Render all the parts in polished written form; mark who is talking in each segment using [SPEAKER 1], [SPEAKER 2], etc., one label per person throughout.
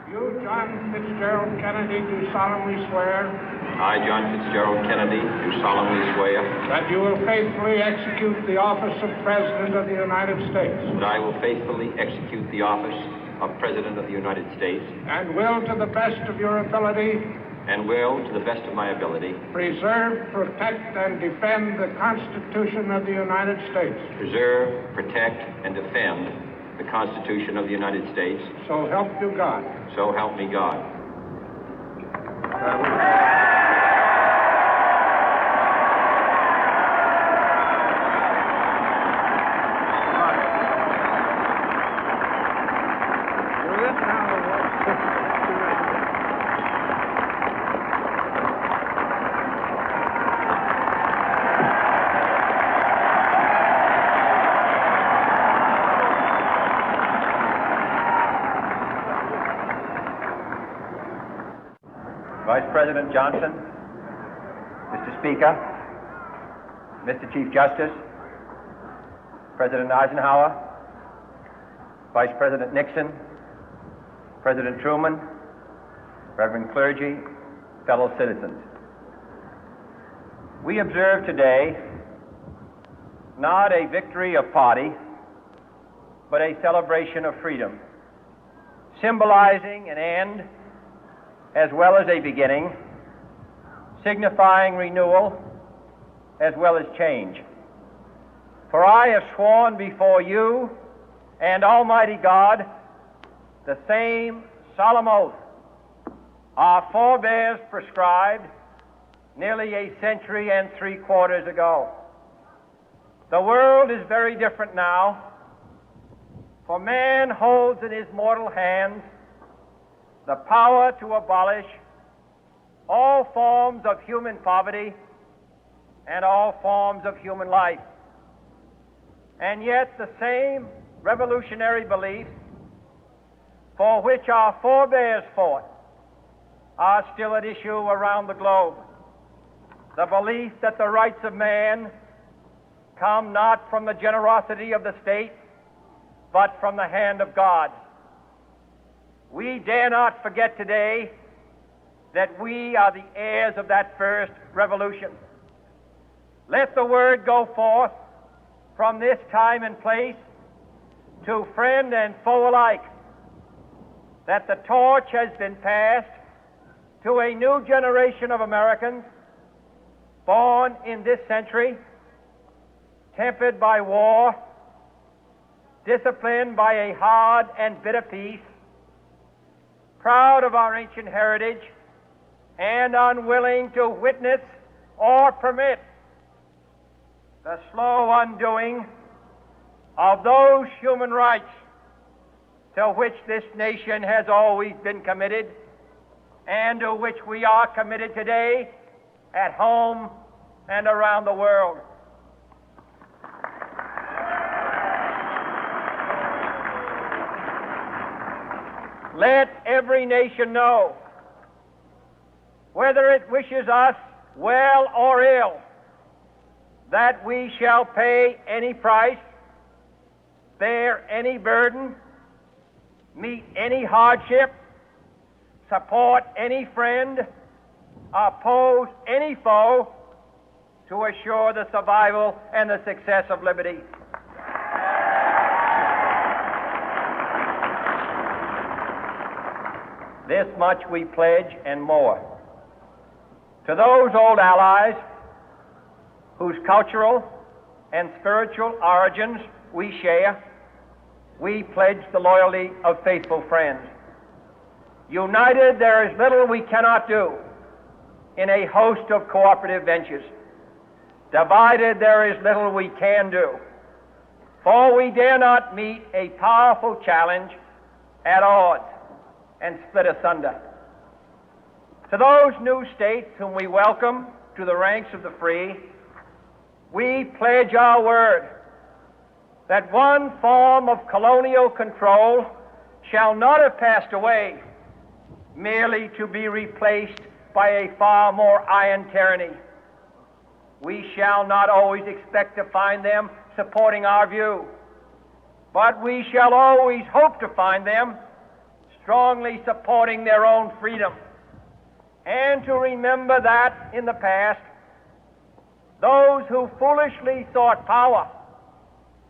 [SPEAKER 1] You, John Fitzgerald Kennedy, do solemnly swear.
[SPEAKER 2] I, John Fitzgerald Kennedy, do solemnly swear.
[SPEAKER 1] That you will faithfully execute the office of President of the United States.
[SPEAKER 2] That I will faithfully execute the office of President of the United States.
[SPEAKER 1] And will, to the best of your ability.
[SPEAKER 2] And will, to the best of my ability.
[SPEAKER 1] Preserve, protect, and defend the Constitution of the United States.
[SPEAKER 2] Preserve, protect, and defend the Constitution of the United States.
[SPEAKER 1] So help you God.
[SPEAKER 2] So help me God.
[SPEAKER 3] Vice President Johnson, Mr. Speaker, Mr. Chief Justice, President Eisenhower, Vice President Nixon, President Truman, Reverend clergy, fellow citizens. We observe today not a victory of party, but a celebration of freedom, symbolizing an end as well as a beginning, signifying renewal as well as change. For I have sworn before you and Almighty God the same solemn oath our forebears prescribed nearly a century and 3/4 ago. The world is very different now, for man holds in his mortal hands the power to abolish all forms of human poverty and all forms of human life. And yet the same revolutionary beliefs for which our forebears fought are still at issue around the globe. The belief that the rights of man come not from the generosity of the state, but from the hand of God. We dare not forget today that we are the heirs of that first revolution. Let the word go forth from this time and place to friend and foe alike that the torch has been passed to a new generation of Americans born in this century, tempered by war, disciplined by a hard and bitter peace, proud of our ancient heritage, and unwilling to witness or permit the slow undoing of those human rights to which this nation has always been committed and to which we are committed today at home and around the world. Let every nation know, whether it wishes us well or ill, that we shall pay any price, bear any burden, meet any hardship, support any friend, oppose any foe to assure the survival and the success of liberty. This much we pledge and more. To those old allies whose cultural and spiritual origins we share, we pledge the loyalty of faithful friends. United, there is little we cannot do in a host of cooperative ventures. Divided, there is little we can do, for we dare not meet a powerful challenge at odds and split asunder. To those new states whom we welcome to the ranks of the free, we pledge our word that one form of colonial control shall not have passed away, merely to be replaced by a far more iron tyranny. We shall not always expect to find them supporting our view, but we shall always hope to find them strongly supporting their own freedom, and to remember that in the past, those who foolishly sought power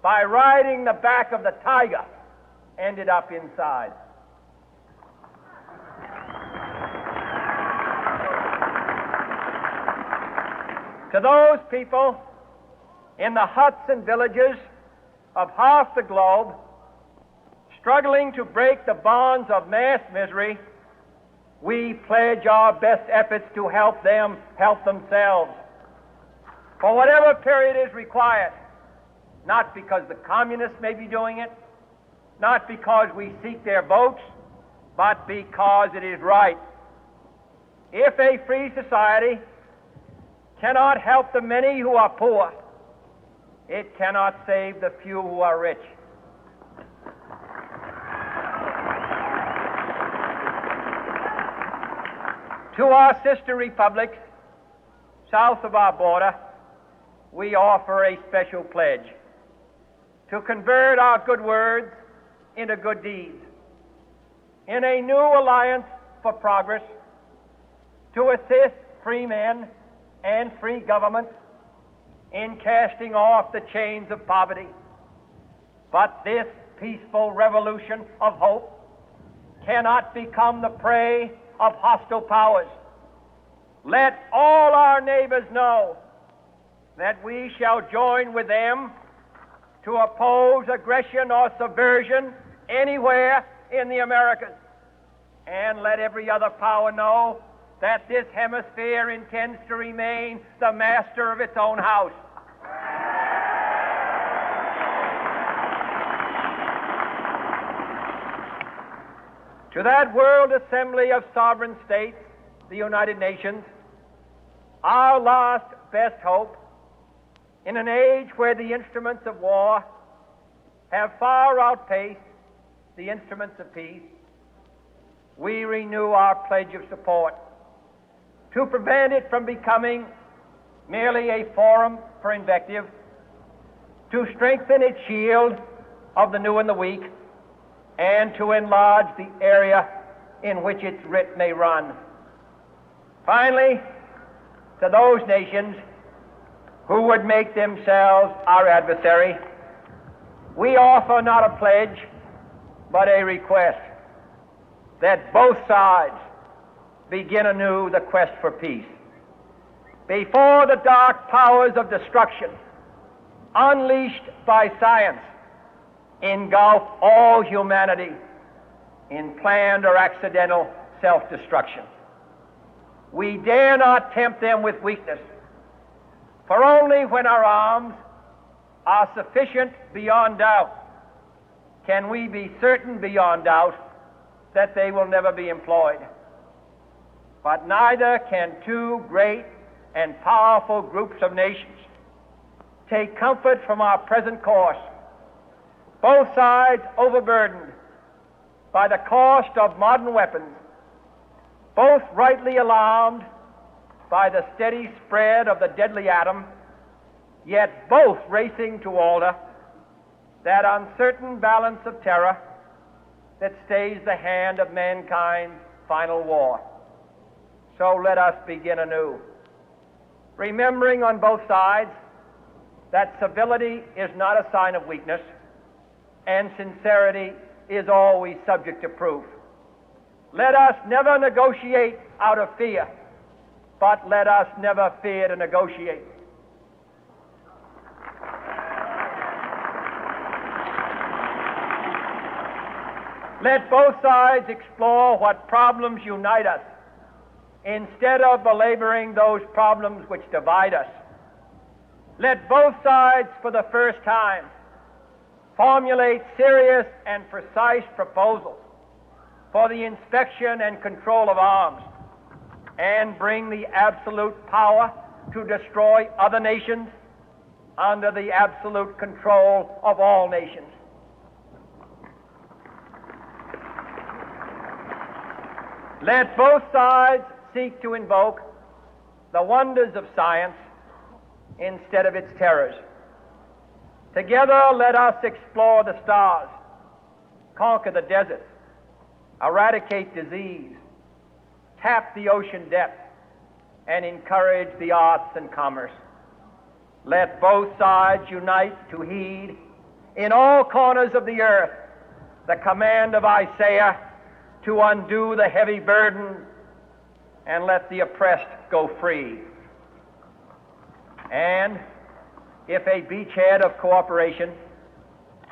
[SPEAKER 3] by riding the back of the tiger ended up inside. To those people in the huts and villages of half the globe struggling to break the bonds of mass misery, we pledge our best efforts to help them help themselves for whatever period is required, not because the communists may be doing it, not because we seek their votes, but because it is right. If a free society cannot help the many who are poor, it cannot save the few who are rich. To our sister republics south of our border, we offer a special pledge to convert our good words into good deeds, in a new alliance for progress, to assist free men and free governments in casting off the chains of poverty. But this peaceful revolution of hope cannot become the prey of hostile powers. Let all our neighbors know that we shall join with them to oppose aggression or subversion anywhere in the Americas. And let every other power know that this hemisphere intends to remain the master of its own house. To that World Assembly of Sovereign States, the United Nations, our last best hope, in an age where the instruments of war have far outpaced the instruments of peace, we renew our pledge of support to prevent it from becoming merely a forum for invective, to strengthen its shield of the new and the weak, and to enlarge the area in which its writ may run. Finally, to those nations who would make themselves our adversary, we offer not a pledge, but a request that both sides begin anew the quest for peace. Before the dark powers of destruction, unleashed by science, engulf all humanity in planned or accidental self-destruction, we dare not tempt them with weakness, for only when our arms are sufficient beyond doubt can we be certain beyond doubt that they will never be employed. But neither can two great and powerful groups of nations take comfort from our present course, both sides overburdened by the cost of modern weapons, both rightly alarmed by the steady spread of the deadly atom, yet both racing to alter that uncertain balance of terror that stays the hand of mankind's final war. So let us begin anew, remembering on both sides that civility is not a sign of weakness, and sincerity is always subject to proof. Let us never negotiate out of fear, but let us never fear to negotiate. Let both sides explore what problems unite us, instead of belaboring those problems which divide us. Let both sides, for the first time, formulate serious and precise proposals for the inspection and control of arms, and bring the absolute power to destroy other nations under the absolute control of all nations. Let both sides seek to invoke the wonders of science instead of its terrors. Together, let us explore the stars, conquer the deserts, eradicate disease, tap the ocean depth, and encourage the arts and commerce. Let both sides unite to heed in all corners of the earth the command of Isaiah to undo the heavy burden and let the oppressed go free. And if a beachhead of cooperation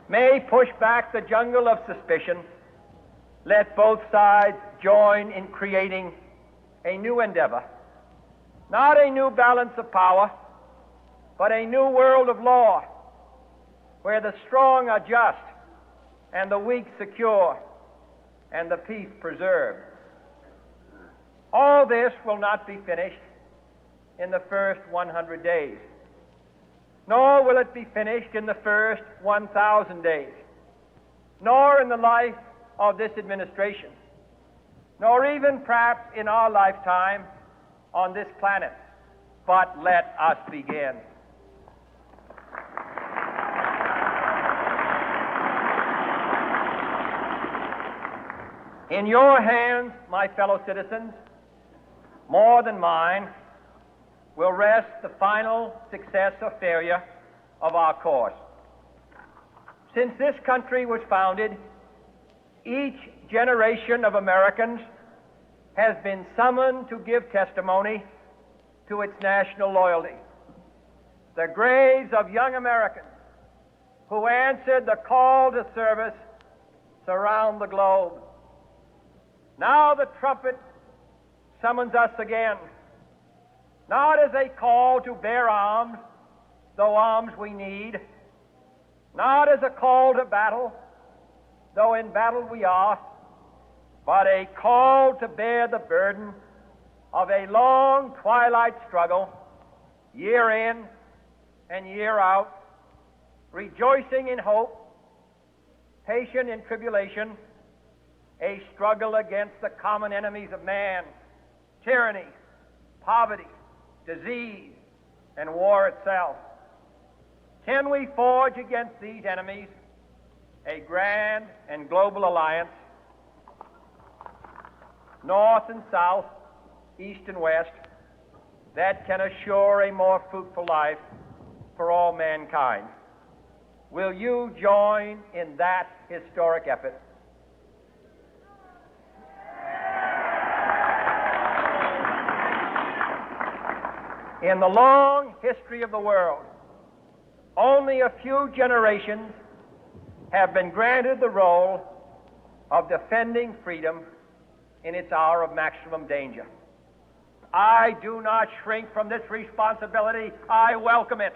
[SPEAKER 3] may push back the jungle of suspicion, let both sides join in creating a new endeavor, not a new balance of power, but a new world of law, where the strong are just and the weak secure and the peace preserved. All this will not be finished in the first 100 days, nor will it be finished in the first 1,000 days, nor in the life of this administration, nor even perhaps in our lifetime on this planet. But let us begin. In your hands, my fellow citizens, more than mine, will rest the final success or failure of our course. Since this country was founded, each generation of Americans has been summoned to give testimony to its national loyalty. The graves of young Americans who answered the call to service surround the globe. Now the trumpet summons us again, not as a call to bear arms, though arms we need, not as a call to battle, though in battle we are, but a call to bear the burden of a long twilight struggle, year in and year out, rejoicing in hope, patient in tribulation, a struggle against the common enemies of man, tyranny, poverty, disease, and war itself. Can we forge against these enemies a grand and global alliance, north and south, east and west, that can assure a more fruitful life for all mankind? Will you join in that historic effort? In the long history of the world, only a few generations have been granted the role of defending freedom in its hour of maximum danger. I do not shrink from this responsibility. I welcome it.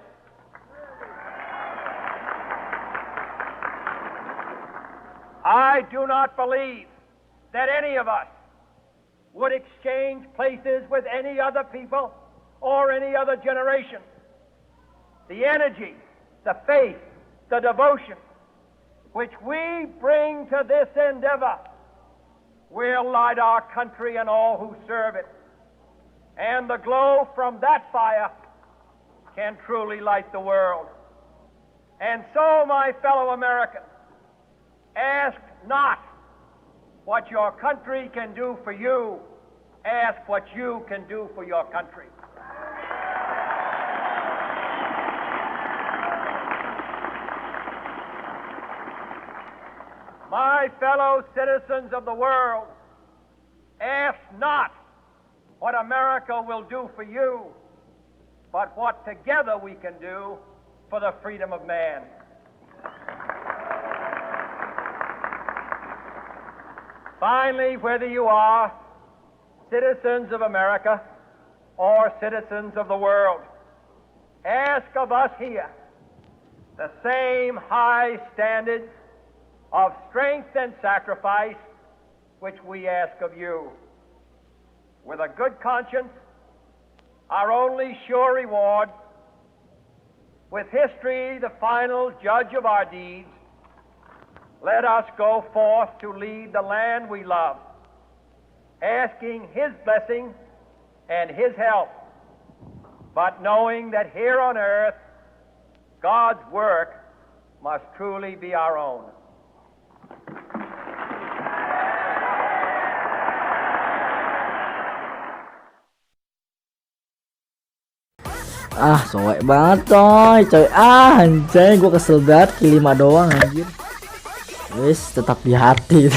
[SPEAKER 3] I do not believe that any of us would exchange places with any other people or any other generation. The energy, the faith, the devotion which we bring to this endeavor will light our country and all who serve it. And the glow from that fire can truly light the world. And so, my fellow Americans, ask not what your country can do for you, ask what you can do for your country. My fellow citizens of the world, ask not what America will do for you, but what together we can do for the freedom of man. Finally, whether you are citizens of America or citizens of the world, ask of us here the same high standards of strength and sacrifice which we ask of you. With a good conscience, our only sure reward, with history the final judge of our deeds, let us go forth to lead the land we love, asking His blessing and His help, but knowing that here on earth, God's work must truly be our own.
[SPEAKER 4] Ah, soek banget coy. Anjay, gua kesel banget kill 5 doang anjir. Wis, tetap di hati.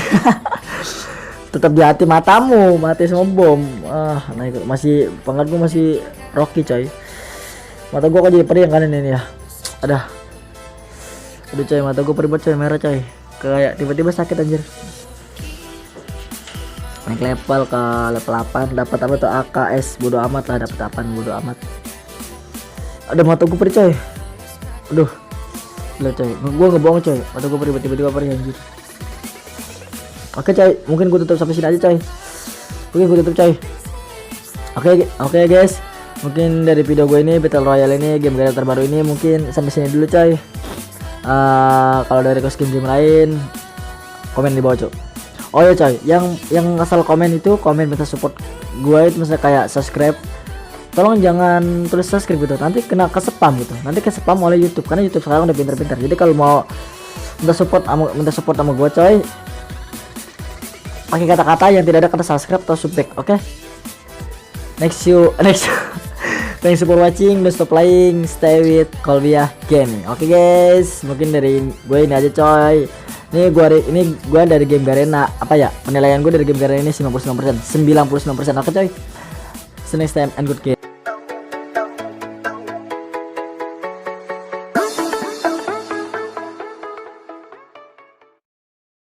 [SPEAKER 4] Tetap di hati matamu, mati sama bom. Nah itu masih pangkat gua masih Rocky coy. Mata gua kok jadi perih yang kanan ini ya. Aduh coy, mata gua perih banget coy, merah coy. Kayak tiba-tiba sakit anjir. Naik level ke level 8 dapat apa tuh AKS, bodo amat lah, dapat apaan bodo amat. Ada mata gue perih coy. Aduh. Lihat coy, gue ngebohong coy. Mata gue perih tiba-tiba perih anjir. Oke coy, mungkin gue tutup sampai sini aja coy. Oke guys. Mungkin dari video gue ini Battle Royale ini game Garena terbaru ini mungkin sampai sini dulu coy. Kalau dari game lain komen di bawah coy. Oh ya coy, yang asal komen itu komen minta support gue itu misalnya kayak subscribe. Tolong jangan tulis subscribe gitu, nanti kena ke spam gitu. Nanti ke spam oleh YouTube karena YouTube sekarang udah pintar-pintar. Jadi kalau mau minta support sama gue coy, pakai kata-kata yang tidak ada kata subscribe atau subscribe, oke? Next. Thanks for watching, don't stop playing, stay with Qolbiah Gaming. Oke guys, mungkin dari gue ini aja coy. Ini gua dari game Garena. Apa ya? Penilaian gue dari game Garena ini 99%. Oke coy. See you next time and good game.